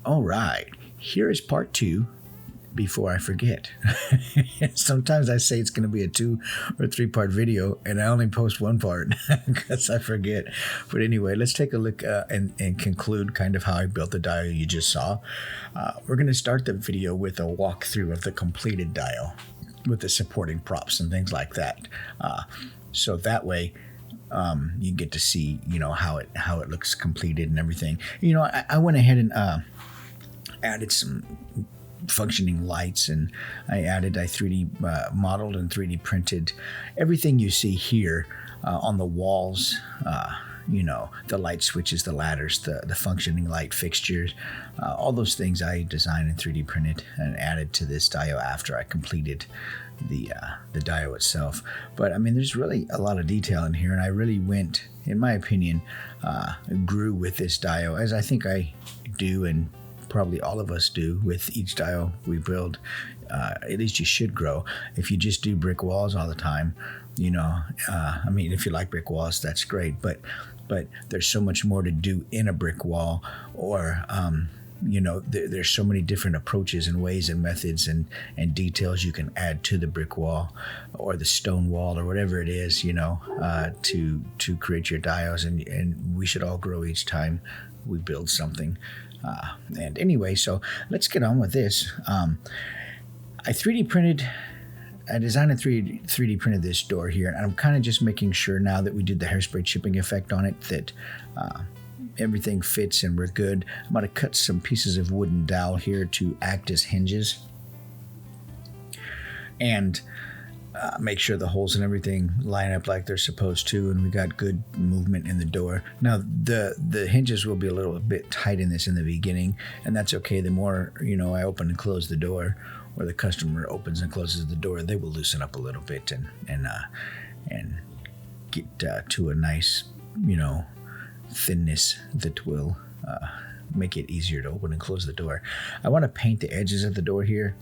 All right, here is part two before I forget. Sometimes I say it's going to be a 2 or 3 part video and I only post one part because I forget. But anyway, let's take a look and conclude kind of how I built the dial you just saw. We're going to start the video with a walkthrough of the completed dial with the supporting props and things like that. So that way you get to see, how it looks completed and everything. I went ahead and added some functioning lights, and I 3D modeled and 3D printed everything you see here on the walls. The light switches, the ladders, the functioning light fixtures, all those things I designed and 3D printed and added to this dio after I completed the dio itself. But I mean, there's really a lot of detail in here, and I really went, in my opinion, grew with this dio, as I think I do, and probably all of us do with each dio we build. At least you should grow. If you just do brick walls all the time, I mean, if you like brick walls, that's great, but there's so much more to do in a brick wall, or there's so many different approaches and ways and methods and details you can add to the brick wall or the stone wall or whatever it is, to create your dials, and we should all grow each time we build something. And anyway, so let's get on with this. I designed and 3D printed this door here, and I'm kind of just making sure now that we did the hairspray chipping effect on it that everything fits and we're good. I'm going to cut some pieces of wooden dowel here to act as hinges, and make sure the holes and everything line up like they're supposed to, and we got good movement in the door. Now the hinges will be a little bit tight in this in the beginning, and that's okay. The more I open and close the door, or the customer opens and closes the door, they will loosen up a little bit and get to a nice thinness that will make it easier to open and close the door. I want to paint the edges of the door here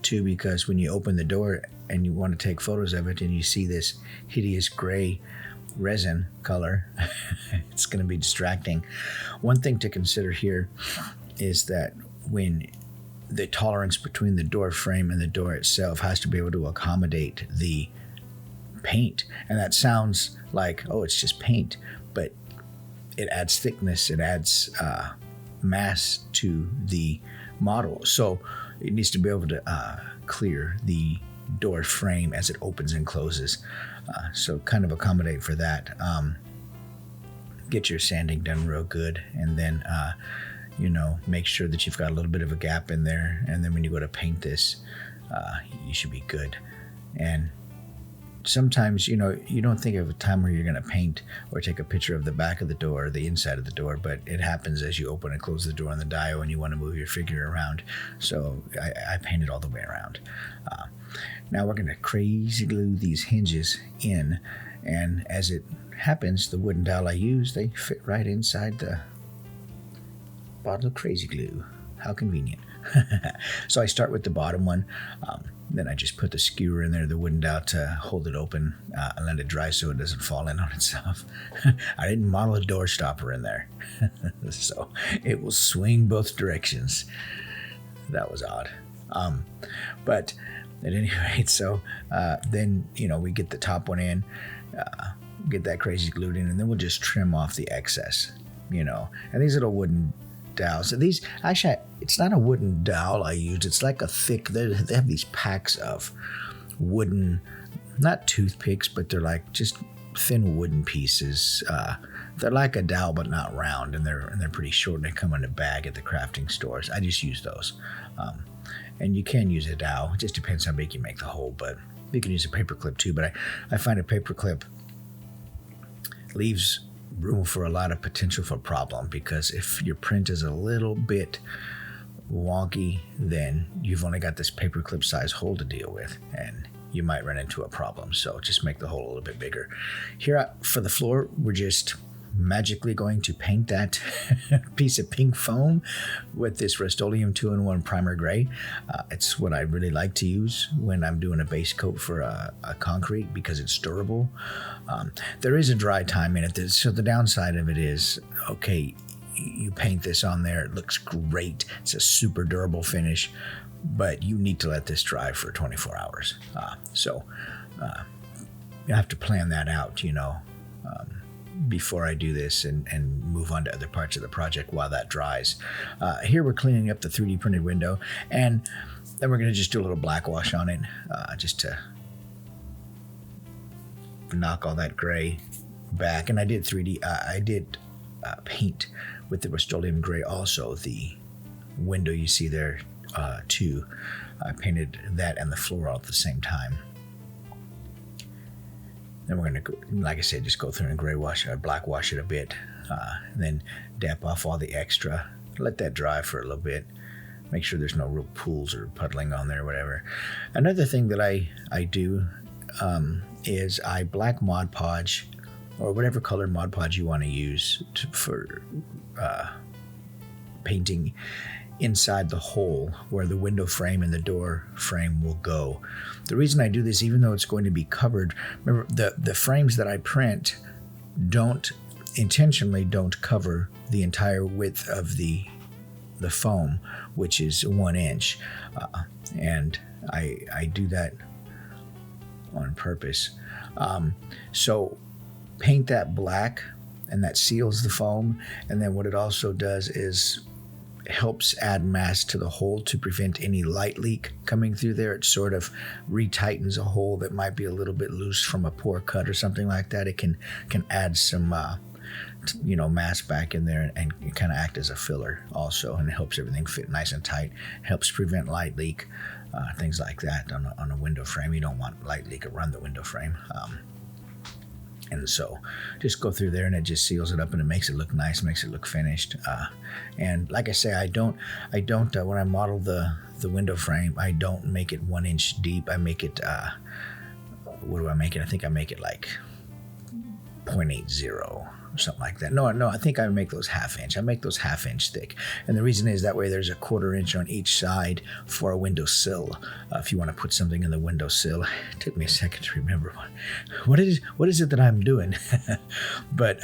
too, because when you open the door and you want to take photos of it and you see this hideous gray resin color, it's going to be distracting. One thing to consider here is that when the tolerance between the door frame and the door itself has to be able to accommodate the paint, and that sounds like, oh, it's just paint, but it adds thickness, it adds mass to the model, so it needs to be able to clear the door frame as it opens and closes. So kind of accommodate for that. Get your sanding done real good, and then make sure that you've got a little bit of a gap in there, and then when you go to paint this, you should be good. And sometimes, you don't think of a time where you're going to paint or take a picture of the back of the door or the inside of the door, but it happens as you open and close the door on the dio and you want to move your figure around. So I painted all the way around. Now we're going to crazy glue these hinges in, and as it happens, the wooden dowel I use, they fit right inside the bottle of crazy glue. How convenient. So I start with the bottom one. Then I just put the skewer in there, the wooden dowel, to hold it open and let it dry so it doesn't fall in on itself. I didn't model a door stopper in there, so it will swing both directions. That was odd. But at any rate, so then we get the top one in, get that crazy glued in, and then we'll just trim off the excess. And these little wooden dowels. So these, actually, it's not a wooden dowel I used. It's like a thick, they have these packs of wooden, not toothpicks, but they're like just thin wooden pieces. They're like a dowel, but not round, and they're pretty short, and they come in a bag at the crafting stores. I just use those. And you can use a dowel. It just depends how big you make the hole, but you can use a paper clip too. But I find a paper clip leaves room for a lot of potential for problem, because if your print is a little bit wonky, then you've only got this paperclip size hole to deal with, and you might run into a problem. So just make the hole a little bit bigger. Here for the floor, we're just magically going to paint that piece of pink foam with this Rust-Oleum 2-in-1 primer gray. It's what I really like to use when I'm doing a base coat for a concrete, because it's durable. There is a dry time in it, so the downside of it is, okay, you paint this on there. It looks great. It's a super durable finish, but you need to let this dry for 24 hours. So you have to plan that out, before I do this and move on to other parts of the project while that dries. Here we're cleaning up the 3D printed window, and then we're going to just do a little black wash on it, just to knock all that gray back. And I did paint with the Rust-Oleum gray also the window you see there too. I painted that and the floor all at the same time. Then we're going to, like I said, just go through and gray wash it, or black wash it a bit, and then dap off all the extra. Let that dry for a little bit. Make sure there's no real pools or puddling on there or whatever. Another thing that I do is I black Mod Podge, or whatever color Mod Podge you want to use for painting inside the hole where the window frame and the door frame will go. The reason I do this, even though it's going to be covered, remember the frames that I print intentionally don't cover the entire width of the foam, which is 1 inch, and I do that on purpose. So paint that black, and that seals the foam, and then what it also does is helps add mass to the hole to prevent any light leak coming through there. It sort of retightens a hole that might be a little bit loose from a poor cut or something like that. It can add some mass back in there and kind of act as a filler also, and it helps everything fit nice and tight. Helps prevent light leak, things like that on a window frame. You don't want light leak around the window frame. And so just go through there, and it just seals it up, and it makes it look nice, makes it look finished. And like I say, I don't when I model the window frame, I don't make it 1 inch deep. I make it, what do I make it? I think I make it like 0.80 or something like that. No, I think I make those 1/2 inch. I make those 1/2 inch thick. And the reason is that way there's a 1/4 inch on each side for a windowsill. If you want to put something in the windowsill. It took me a second to remember what is it that I'm doing. But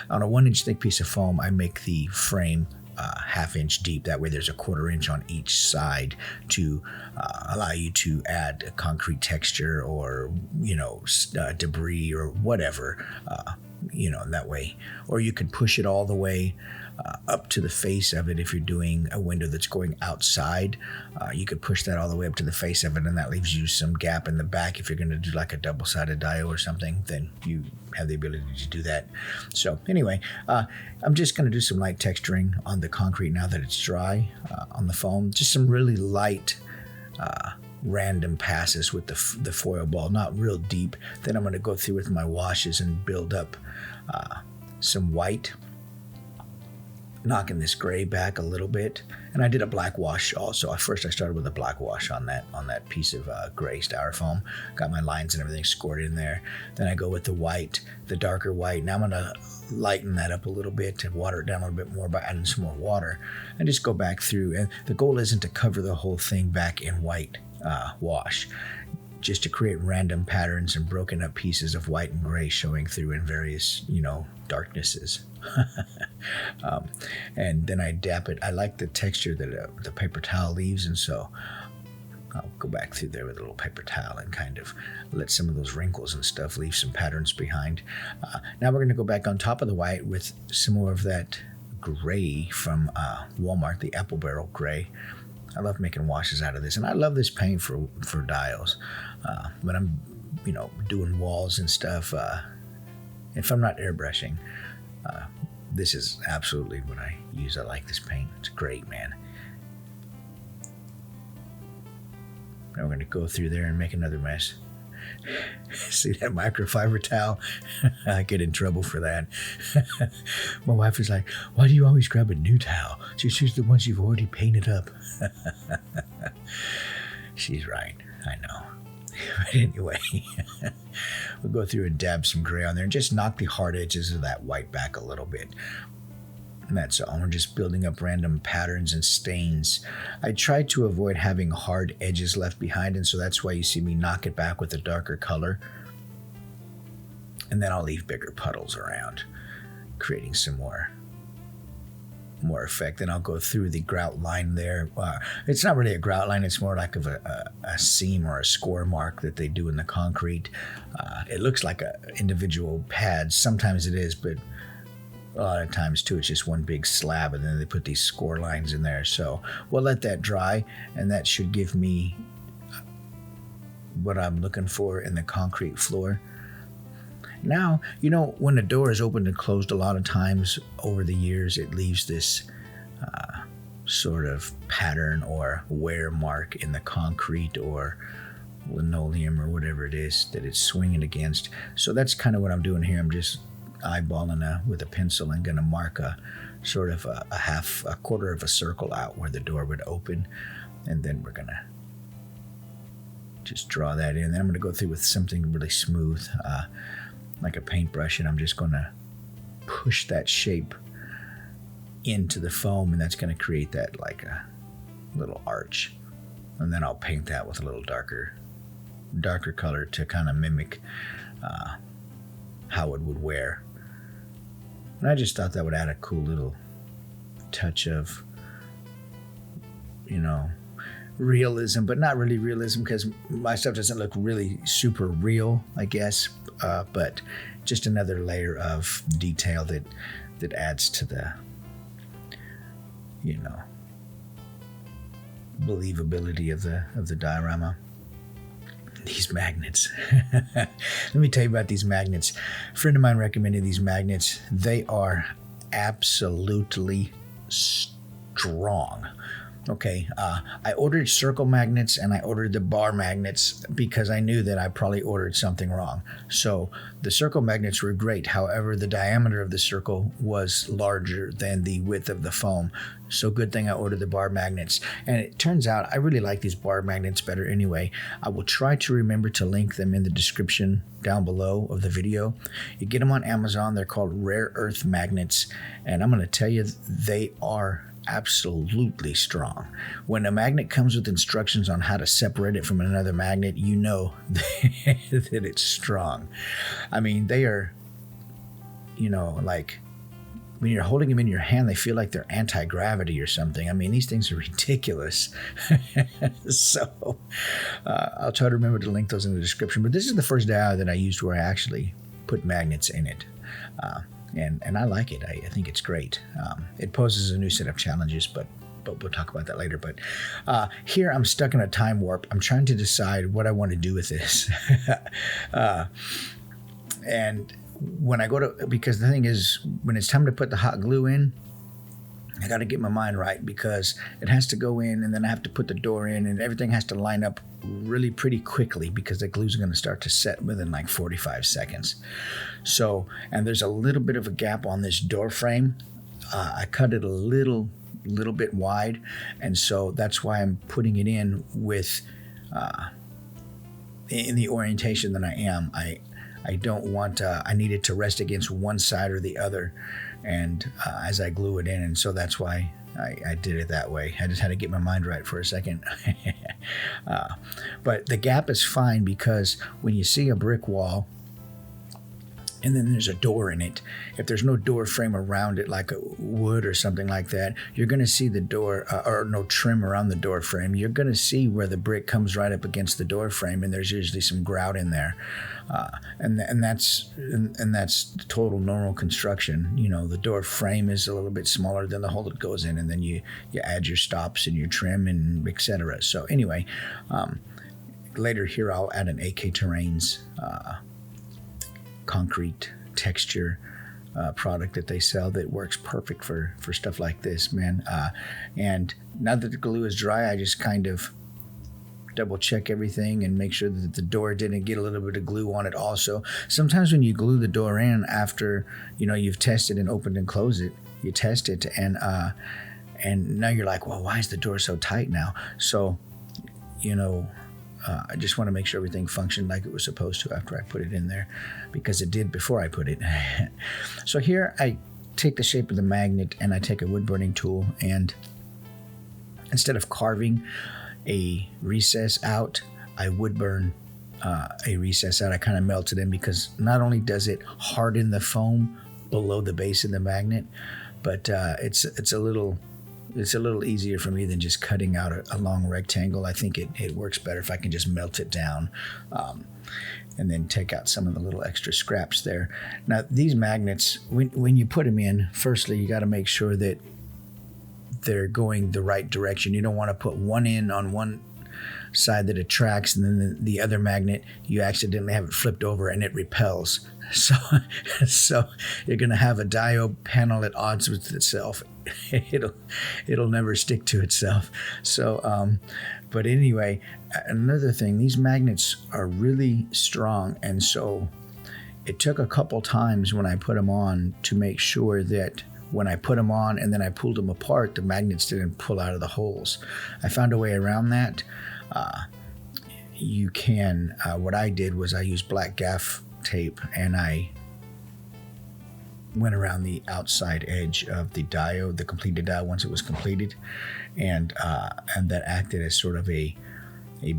on a 1 inch thick piece of foam, I make the frame 1/2 inch deep. That way there's a 1/4 inch on each side to allow you to add a concrete texture or debris or whatever, that way. Or you can push it all the way up to the face of it. If you're doing a window that's going outside, you could push that all the way up to the face of it, and that leaves you some gap in the back. If you're going to do like a double-sided dio or something, then you have the ability to do that. So anyway, I'm just going to do some light texturing on the concrete now that it's dry on the foam. Just some really light random passes with the foil ball, not real deep. Then I'm going to go through with my washes and build up some white, knocking this gray back a little bit. And I did a black wash also. First I started with a black wash on that piece of gray styrofoam. Got my lines and everything scored in there. Then I go with the white, the darker white. Now I'm going to lighten that up a little bit and water it down a little bit more by adding some more water, and just go back through. And the goal isn't to cover the whole thing back in white wash, just to create random patterns and broken up pieces of white and gray showing through in various, darknesses. And then I dap it. I like the texture that the paper towel leaves, and so I'll go back through there with a little paper towel and kind of let some of those wrinkles and stuff leave some patterns behind. Now we're going to go back on top of the white with some more of that gray from Walmart, the apple barrel gray. I love making washes out of this, and I love this paint for dials. When I'm, doing walls and stuff, if I'm not airbrushing, this is absolutely what I use. I like this paint. It's great, man. Now we're going to go through there and make another mess. See that microfiber towel? I get in trouble for that. My wife is like, why do you always grab a new towel? Just use the ones you've already painted up. She's right. I know. But anyway, we'll go through and dab some gray on there and just knock the hard edges of that white back a little bit. And that's all. We're just building up random patterns and stains. I try to avoid having hard edges left behind, and so that's why you see me knock it back with a darker color. And then I'll leave bigger puddles around, creating some more more effect. Then I'll go through the grout line there. It's not really a grout line. It's more like of a seam or a score mark that they do in the concrete. It looks like a individual pad. Sometimes it is, but a lot of times too, it's just one big slab, and then they put these score lines in there. So we'll let that dry, and that should give me what I'm looking for in the concrete floor. Now, when the door is opened and closed, a lot of times over the years, it leaves this sort of pattern or wear mark in the concrete or linoleum or whatever it is that it's swinging against. So that's kind of what I'm doing here. I'm just eyeballing with a pencil and going to mark a sort of a quarter of a circle out where the door would open. And then we're going to just draw that in. Then I'm going to go through with something really smooth, like a paintbrush, and I'm just going to push that shape into the foam, and that's going to create that like a little arch. And then I'll paint that with a little darker color to kind of mimic how it would wear. And I just thought that would add a cool little touch of, realism, but not really realism, because my stuff doesn't look really super real, I guess. But just another layer of detail that adds to the, believability of the diorama. These magnets. Let me tell you about these magnets. A friend of mine recommended these magnets. They are absolutely strong. Okay, I ordered circle magnets and I ordered the bar magnets because I knew that I probably ordered something wrong. So the circle magnets were great. However, the diameter of the circle was larger than the width of the foam. So good thing I ordered the bar magnets. And it turns out I really like these bar magnets better anyway. I will try to remember to link them in the description down below of the video. You get them on Amazon. They're called rare earth magnets. And I'm going to tell you, they are absolutely strong. When a magnet comes with instructions on how to separate it from another magnet, you know that it's strong. I mean, they are, like when you're holding them in your hand, they feel like they're anti-gravity or something. I mean, these things are ridiculous. So I'll try to remember to link those in the description. But this is the first dial that I used where I actually put magnets in it. And I like it. I think it's great. It poses a new set of challenges, but we'll talk about that later. But here I'm stuck in a time warp. I'm trying to decide what I want to do with this. And when I go to, because the thing is, when it's time to put the hot glue in, I got to get my mind right, because it has to go in, and then I have to put the door in, and everything has to line up really pretty quickly, because the glue's going to start to set within like 45 seconds. So, and there's a little bit of a gap on this door frame. I cut it a little bit wide, and so that's why I'm putting it in with in the orientation that I am. I don't want, I need it to rest against one side or the other, and as I glue it in, and so that's why I did it that way. I just had to get my mind right for a second. But the gap is fine, because when you see a brick wall and then there's a door in it, if there's no door frame around it, like a wood or something like that, you're going to see the door, or no trim around the door frame. You're going to see where the brick comes right up against the door frame, and there's usually some grout in there. And that's total normal construction. The door frame is a little bit smaller than the hole it goes in, and then you add your stops and your trim and etc. So anyway, later here I'll add an AK Terrains concrete texture product that they sell that works perfect for stuff like this, man. And now that the glue is dry, I just kind of double check everything and make sure that the door didn't get a little bit of glue on it also. Sometimes when you glue the door in after you've tested and opened and closed it, you test it, and now you're like, well, why is the door so tight now? So I just want to make sure everything functioned like it was supposed to after I put it in there, because it did before I put it. So here I take the shape of the magnet, and I take a wood burning tool, and instead of carving a recess out, I wood burn a recess out. I kind of melt it in, because not only does it harden the foam below the base of the magnet, but it's a little easier for me than just cutting out a long rectangle. I think it works better if I can just melt it down, and then take out some of the little extra scraps there. Now these magnets, when you put them in, firstly you got to make sure that they're going the right direction. You don't want to put one in on one side that attracts, and then the other magnet you accidentally have it flipped over and it repels. So you're going to have a diode panel at odds with itself. It'll never stick to itself. So but anyway, another thing, these magnets are really strong, and so it took a couple times when I put them on to make sure that when I put them on and then I pulled them apart, the magnets didn't pull out of the holes. I found a way around that. You can, what I did was I used black gaff tape, and I went around the outside edge of the diode, the completed diode, once it was completed, and that acted as sort of a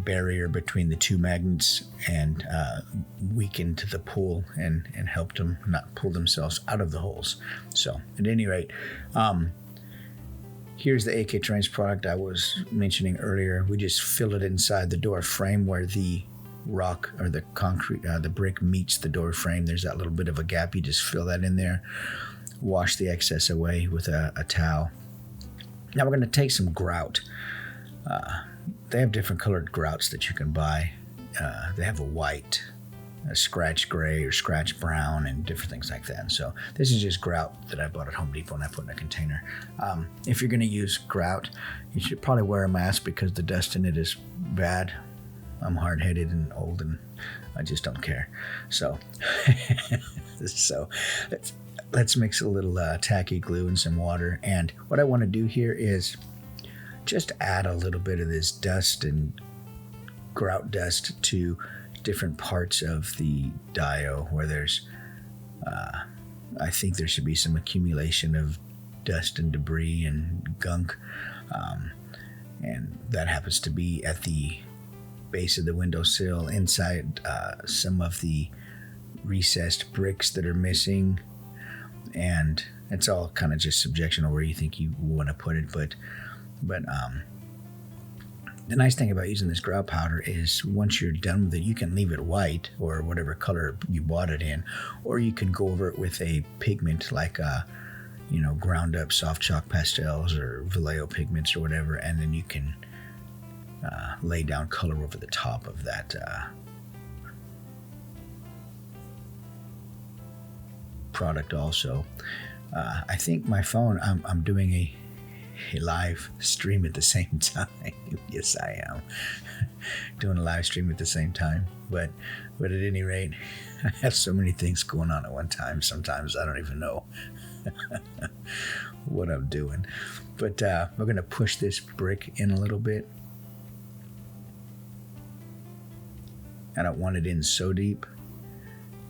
barrier between the two magnets, and weakened the pull and helped them not pull themselves out of the holes. So at any rate, here's the AK Terrains product I was mentioning earlier. We just fill it inside the door frame where the rock or the concrete, the brick meets the door frame. There's that little bit of a gap. You just fill that in there, wash the excess away with a towel. Now we're going to take some grout. They have different colored grouts that you can buy. They have a white, a scratch gray, or scratch brown, and different things like that. And so this is just grout that I bought at Home Depot and I put in a container. If you're going to use grout, you should probably wear a mask because the dust in it is bad. I'm hard-headed and old, and I just don't care. So, let's mix a little tacky glue and some water. And what I want to do here is just add a little bit of this dust and grout dust to different parts of the diode where there's, I think there should be some accumulation of dust and debris and gunk. And that happens to be at the base of the windowsill, inside some of the recessed bricks that are missing, and it's all kind of just subjectional where you think you want to put it. But the nice thing about using this grout powder is once you're done with it, you can leave it white or whatever color you bought it in, or you can go over it with a pigment like ground up soft chalk pastels or Vallejo pigments or whatever, and then you can lay down color over the top of that product also. I think my phone, I'm doing a live stream at the same time. Yes, I am doing a live stream at the same time, but at any rate, I have so many things going on at one time. Sometimes I don't even know what I'm doing. But we're going to push this brick in a little bit. I don't want it in so deep.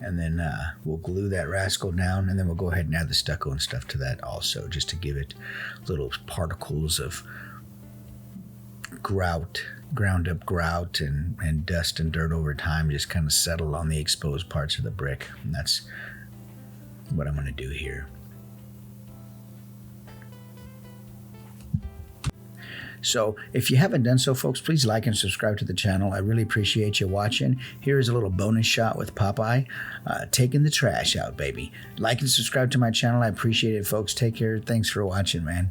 And then we'll glue that rascal down, and then we'll go ahead and add the stucco and stuff to that also, just to give it little particles of grout, ground up grout and dust and dirt over time, just kind of settle on the exposed parts of the brick. And that's what I'm going to do here. So if you haven't done so, folks, please like and subscribe to the channel. I really appreciate you watching. Here's a little bonus shot with Popeye taking the trash out, baby. Like and subscribe to my channel. I appreciate it, folks. Take care. Thanks for watching, man.